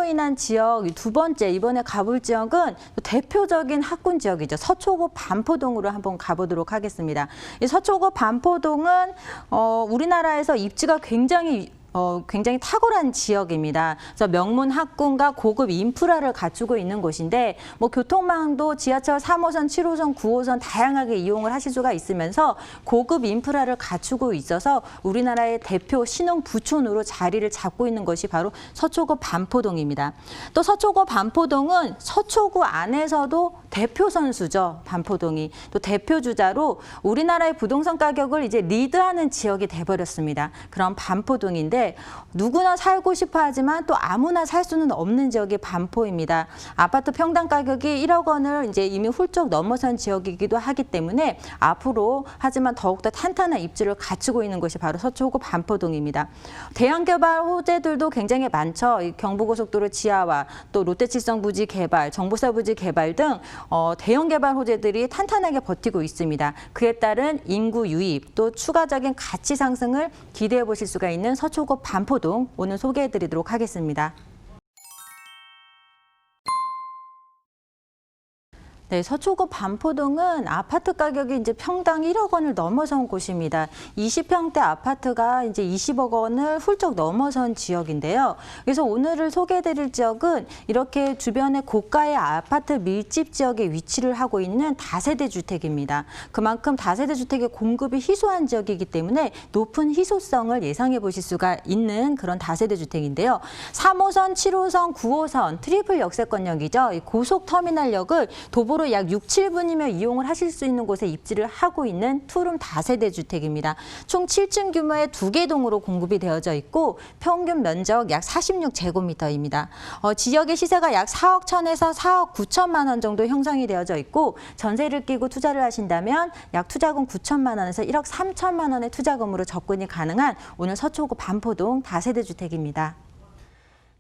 학군으로 인한 지역 두 번째 이번에 가볼 지역은 대표적인 학군 지역이죠. 서초구 반포동으로 한번 가보도록 하겠습니다. 이 서초구 반포동은 우리나라에서 입지가 굉장히 탁월한 지역입니다. 그래서 명문 학군과 고급 인프라를 갖추고 있는 곳인데 뭐 교통망도 지하철 3호선, 7호선, 9호선 다양하게 이용을 하실 수가 있으면서 고급 인프라를 갖추고 있어서 우리나라의 대표 신흥 부촌으로 자리를 잡고 있는 것이 바로 서초구 반포동입니다. 또 서초구 반포동은 서초구 안에서도 대표 선수죠. 반포동이 또 대표 주자로 우리나라의 부동산 가격을 이제 리드하는 지역이 돼버렸습니다. 그런 반포동인데 누구나 살고 싶어 하지만 또 아무나 살 수는 없는 지역이 반포입니다. 아파트 평당 가격이 1억 원을 이제 이미 훌쩍 넘어선 지역이기도 하기 때문에 앞으로 하지만 더욱더 탄탄한 입지를 갖추고 있는 곳이 바로 서초구 반포동입니다. 대형개발 호재들도 굉장히 많죠. 경부고속도로 지하화, 또 롯데칠성 부지 개발, 정보사 부지 개발 등 대형 개발 호재들이 탄탄하게 버티고 있습니다. 그에 따른 인구 유입, 또 추가적인 가치 상승을 기대해 보실 수가 있는 서초구 반포동 오늘 소개해 드리도록 하겠습니다. 네, 서초구 반포동은 아파트 가격이 이제 평당 1억 원을 넘어선 곳입니다. 20평대 아파트가 이제 20억 원을 훌쩍 넘어선 지역인데요. 그래서 오늘을 소개해드릴 지역은 이렇게 주변에 고가의 아파트 밀집 지역에 위치를 하고 있는 다세대 주택입니다. 그만큼 다세대 주택의 공급이 희소한 지역이기 때문에 높은 희소성을 예상해 보실 수가 있는 그런 다세대 주택인데요. 3호선, 7호선, 9호선 트리플 역세권역이죠. 이 고속터미널역을 도보로 약 6, 7분이면 이용을 하실 수 있는 곳에 입지를 하고 있는 투룸 다세대 주택입니다. 총 7층 규모의 2개 동으로 공급이 되어져 있고 평균 면적 약 46제곱미터입니다. 지역의 시세가 약 4억 1천에서 4억 9천만 원 정도 형성이 되어져 있고 전세를 끼고 투자를 하신다면 약 투자금 9천만 원에서 1억 3천만 원의 투자금으로 접근이 가능한 오늘 서초구 반포동 다세대 주택입니다.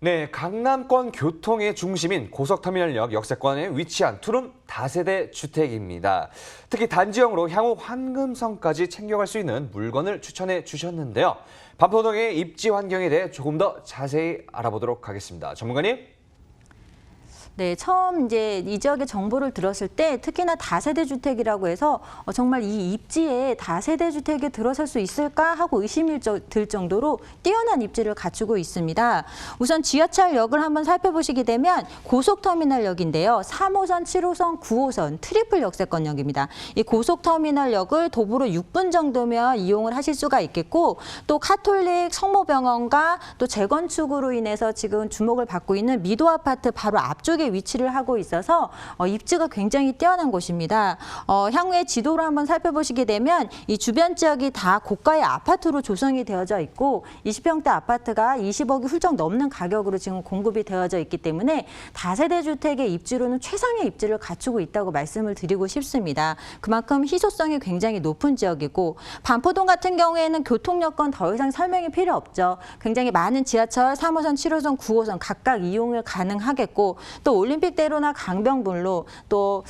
네, 강남권 교통의 중심인 고속터미널역 역세권에 위치한 투룸 다세대 주택입니다. 특히 단지형으로 향후 황금성까지 챙겨갈 수 있는 물건을 추천해 주셨는데요. 반포동의 입지 환경에 대해 조금 더 자세히 알아보도록 하겠습니다. 전문가님. 네, 처음 이제 이 지역의 정보를 들었을 때 특히나 다세대 주택이라고 해서 정말 이 입지에 다세대 주택이 들어설 수 있을까 하고 의심이 들 정도로 뛰어난 입지를 갖추고 있습니다. 우선 지하철역을 한번 살펴보시게 되면 고속터미널역인데요. 3호선, 7호선, 9호선 트리플 역세권역입니다. 이 고속터미널역을 도보로 6분 정도면 이용을 하실 수가 있겠고 또 카톨릭 성모병원과 또 재건축으로 인해서 지금 주목을 받고 있는 미도 아파트 바로 앞쪽에 위치를 하고 있어서 입지가 굉장히 뛰어난 곳입니다. 향후에 지도를 한번 살펴보시게 되면 이 주변 지역이 다 고가의 아파트로 조성이 되어져 있고 20평대 아파트가 20억이 훌쩍 넘는 가격으로 지금 공급이 되어져 있기 때문에 다세대 주택의 입지로는 최상의 입지를 갖추고 있다고 말씀을 드리고 싶습니다. 그만큼 희소성이 굉장히 높은 지역이고 반포동 같은 경우에는 교통 여건 더 이상 설명이 필요 없죠. 굉장히 많은 지하철 3호선, 7호선, 9호선 각각 이용을 가능하겠고 또 올림픽대로나 강변북로 또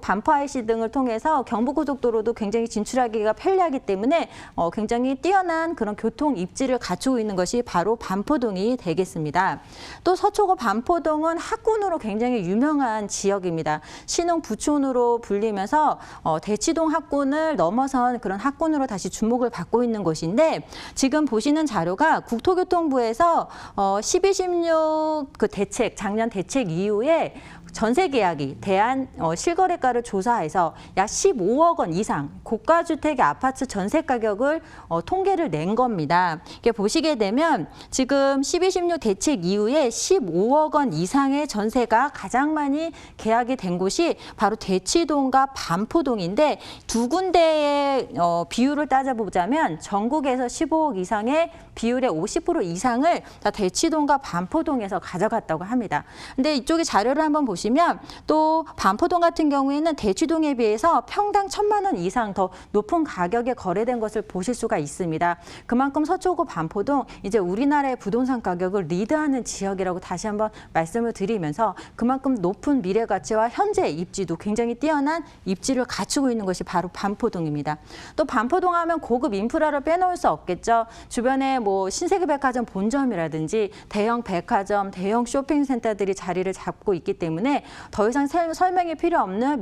반포 IC 등을 통해서 경부고속도로도 굉장히 진출하기가 편리하기 때문에 굉장히 뛰어난 그런 교통 입지를 갖추고 있는 것이 바로 반포동이 되겠습니다. 또 서초구 반포동은 학군으로 굉장히 유명한 지역입니다. 신흥 부촌으로 불리면서 대치동 학군을 넘어선 그런 학군으로 다시 주목을 받고 있는 곳인데 지금 보시는 자료가 국토교통부에서 12.16 그 대책 작년 대책 이후에 전세 계약이 대한 실거래가를 조사해서 약 15억 원 이상 고가 주택의 아파트 전세 가격을 통계를 낸 겁니다. 이렇게 보시게 되면 지금 12.16 대책 이후에 15억 원 이상의 전세가 가장 많이 계약이 된 곳이 바로 대치동과 반포동인데 두 군데의 비율을 따져보자면 전국에서 15억 이상의 비율의 50% 이상을 다 대치동과 반포동에서 가져갔다고 합니다. 근데 이쪽에 자료를 한번 보시면 살펴보시면 또 반포동 같은 경우에는 대치동에 비해서 평당 1,000만 원 이상 더 높은 가격에 거래된 것을 보실 수가 있습니다. 그만큼 서초구 반포동 이제 우리나라의 부동산 가격을 리드하는 지역이라고 다시 한번 말씀을 드리면서 그만큼 높은 미래 가치와 현재 입지도 굉장히 뛰어난 입지를 갖추고 있는 것이 바로 반포동입니다. 또 반포동 하면 고급 인프라를 빼놓을 수 없겠죠. 주변에 뭐 신세계백화점 본점이라든지 대형 백화점, 대형 쇼핑센터들이 자리를 잡고 있기 때문에 더 이상 설명이 필요 없는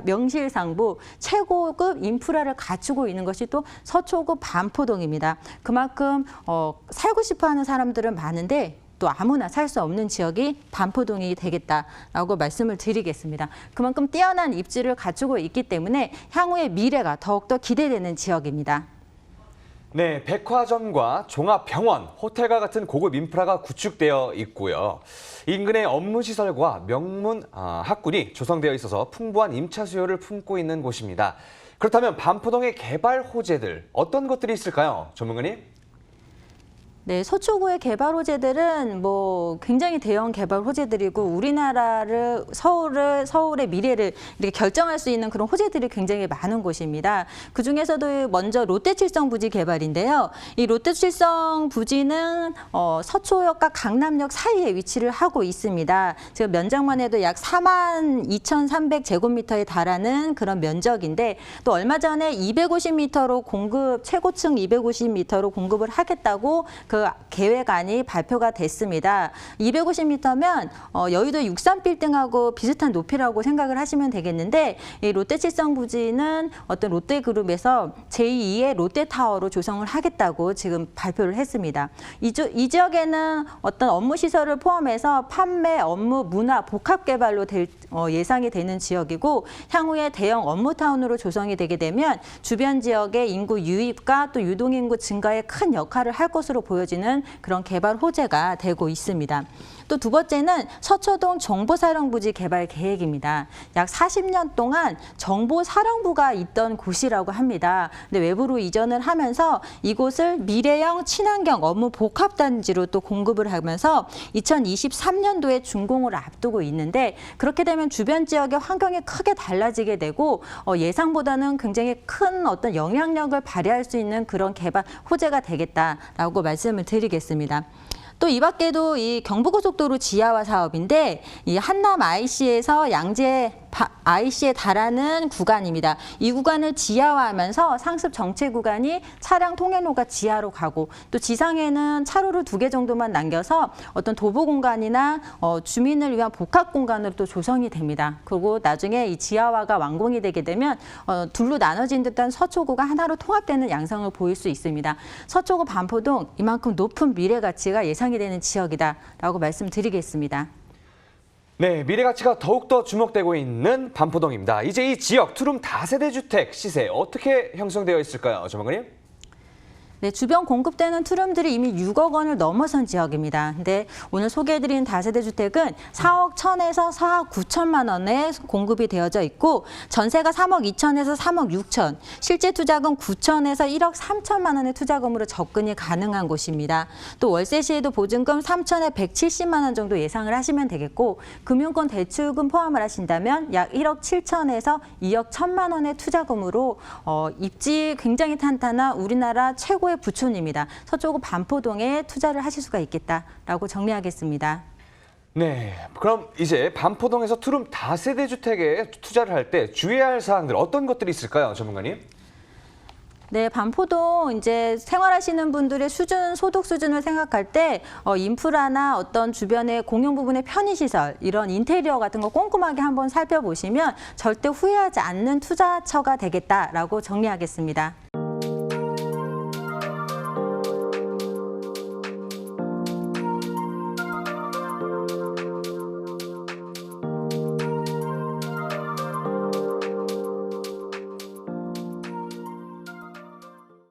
명실상부 최고급 인프라를 갖추고 있는 것이 또 서초구 반포동입니다. 그만큼 살고 싶어하는 사람들은 많은데 또 아무나 살 수 없는 지역이 반포동이 되겠다라고 말씀을 드리겠습니다. 그만큼 뛰어난 입지를 갖추고 있기 때문에 향후의 미래가 더욱더 기대되는 지역입니다. 네, 백화점과 종합병원, 호텔과 같은 고급 인프라가 구축되어 있고요. 인근의 업무시설과 명문 학군이 조성되어 있어서 풍부한 임차 수요를 품고 있는 곳입니다. 그렇다면 반포동의 개발 호재들 어떤 것들이 있을까요? 전문가님? 네, 서초구의 개발 호재들은 뭐 굉장히 대형 개발 호재들이고 우리나라를 서울의 미래를 이렇게 결정할 수 있는 그런 호재들이 굉장히 많은 곳입니다. 그 중에서도 먼저 롯데칠성 부지 개발인데요. 이 롯데칠성 부지는 서초역과 강남역 사이에 위치를 하고 있습니다. 지금 면적만 해도 약 42,300제곱미터에 달하는 그런 면적인데 또 얼마 전에 250m로 최고층 250m로 공급을 하겠다고 그 계획안이 발표가 됐습니다. 250m면 여의도 63빌딩하고 비슷한 높이라고 생각을 하시면 되겠는데 이 롯데칠성 부지는 어떤 롯데그룹에서 제2의 롯데타워로 조성을 하겠다고 지금 발표를 했습니다. 이 지역에는 어떤 업무시설을 포함해서 판매, 업무, 문화, 복합개발로 예상이 되는 지역이고 향후에 대형 업무타운으로 조성이 되게 되면 주변 지역의 인구 유입과 또 유동인구 증가에 큰 역할을 할 것으로 보여지는 그런 개발 호재가 되고 있습니다. 또 두 번째는 서초동 정보사령부지 개발 계획입니다. 약 40년 동안 정보사령부가 있던 곳이라고 합니다. 근데 외부로 이전을 하면서 이곳을 미래형 친환경 업무 복합단지로 또 공급을 하면서 2023년도에 준공을 앞두고 있는데 그렇게 되면 주변 지역의 환경이 크게 달라지게 되고 예상보다는 굉장히 큰 어떤 영향력을 발휘할 수 있는 그런 개발 호재가 되겠다라고 말씀을 드리겠습니다. 또 이 밖에도 이 경부고속도로 지하화 사업인데 이 한남 IC에서 양재 IC에 달하는 구간입니다. 이 구간을 지하화하면서 상습 정체 구간이 차량 통행로가 지하로 가고 또 지상에는 차로를 2개 정도만 남겨서 어떤 도보 공간이나 주민을 위한 복합 공간으로 또 조성이 됩니다. 그리고 나중에 이 지하화가 완공이 되게 되면 둘로 나눠진 듯한 서초구가 하나로 통합되는 양상을 보일 수 있습니다. 서초구 반포동 이만큼 높은 미래 가치가 예상이 되는 지역이다라고 말씀드리겠습니다. 네, 미래 가치가 더욱더 주목되고 있는 반포동입니다. 이제 이 지역 투룸 다세대 주택 시세 어떻게 형성되어 있을까요, 전문가님? 네, 주변 공급되는 투룸들이 이미 6억 원을 넘어선 지역입니다. 근데 오늘 소개해드린 다세대 주택은 4억 1천에서 4억 9천만 원에 공급이 되어져 있고 전세가 3억 2천에서 3억 6천, 실제 투자금 9천에서 1억 3천만 원의 투자금으로 접근이 가능한 곳입니다. 또 월세 시에도 보증금 3천에 170만 원 정도 예상을 하시면 되겠고 금융권 대출금 포함을 하신다면 약 1억 7천에서 2억 1천만 원의 투자금으로 입지 굉장히 탄탄한 우리나라 최고의 부촌입니다. 서초구 반포동에 투자를 하실 수가 있겠다라고 정리하겠습니다. 네, 그럼 이제 반포동에서 투룸 다세대 주택에 투자를 할 때 주의해야 할 사항들 어떤 것들이 있을까요, 전문가님? 네, 반포동 이제 생활하시는 분들의 소득 수준을 생각할 때 인프라나 어떤 주변의 공용 부분의 편의시설, 이런 인테리어 같은 거 꼼꼼하게 한번 살펴보시면 절대 후회하지 않는 투자처가 되겠다라고 정리하겠습니다.